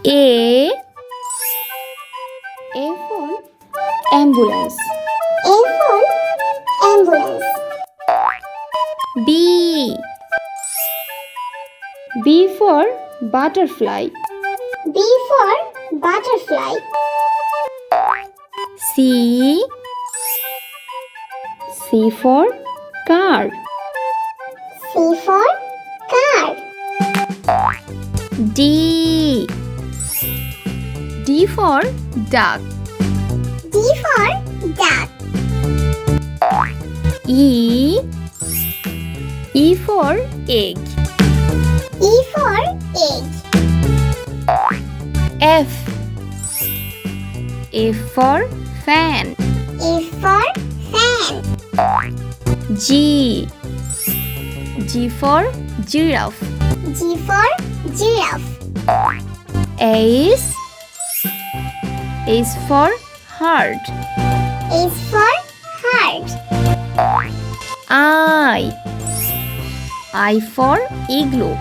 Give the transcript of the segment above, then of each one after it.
A for ambulance. A for ambulance. B for butterfly. B for butterfly. C for car. C for car. D for duck. D for duck. E for egg. E for egg. F for fan. F for fan. G for giraffe. G for giraffe. H for heart. H for heart. I for igloo.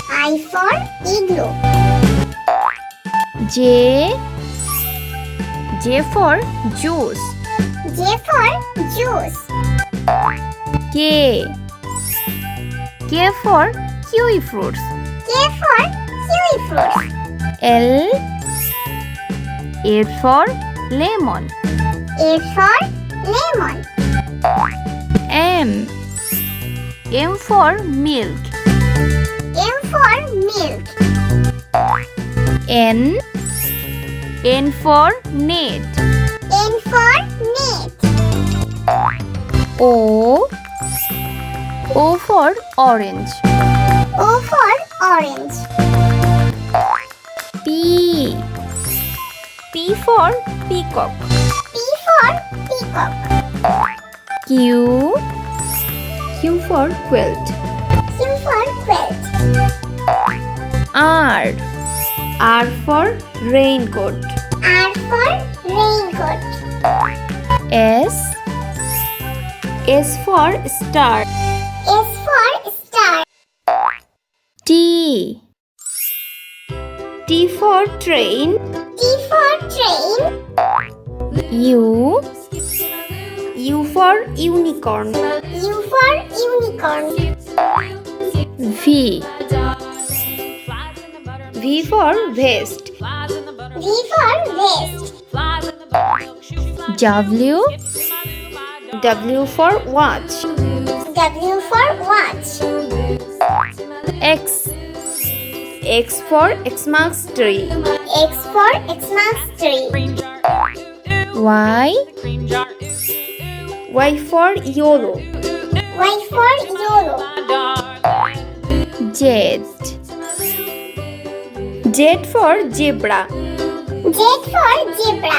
I for igloo. J for juice. J for juice. K for kiwi fruits. K for kiwi fruits. L for lemon. L for lemon. M for milk. M for milk. N for net. N for net. O for orange. O for orange. P for peacock. P for peacock. Q for quilt. Q for quilt. R for raincoat. R for raincoat. S for star. S for star. T for train. T for train. U for unicorn. U for unicorn. V for vest. V for vest. W for watch. W for watch. X for Xmas tree. X for Xmas tree. Y for YOLO. Y for YOLO. Z for zebra. Z for zebra.